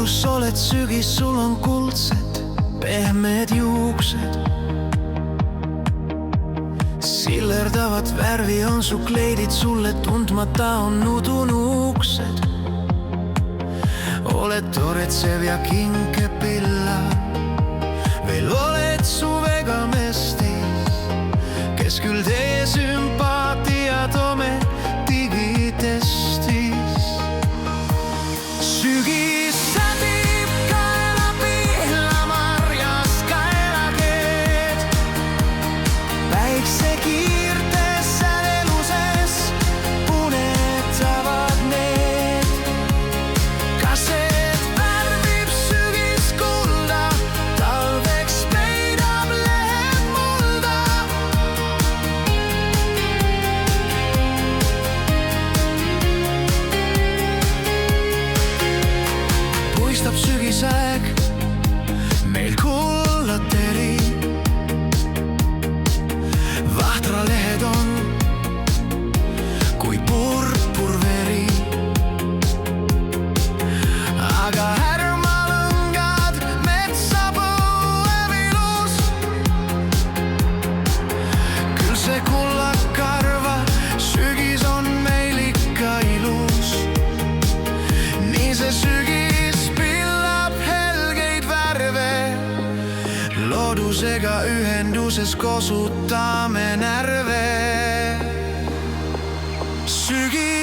ilus oled sügis, sul on kuldsed, pehmed juuksed. Sillerdavad värvi on su kleidid, sulle tundmata on nudunuuksed. Oled toretsev ja kinkepilla, veel oled suvega mestis, kes küll teie sümpaatiad ometi testis. Sügis sätib kaela pihlamarjas kaelakeed, päiksekiirtes sädeluses punetavad need. Kased värvib sügis kulda, talveks peidab lehed mulda. Puistab sügisaeg, meil kullateri. Vahtralehed on kui purpurveri, aga härmalõngad metsapõueb ilus. Küll see kullakarva sügis on meil ikka ilus. Nii see sügis pillab helgeid värve, loodusega ühenduses kosutame närve. Sügis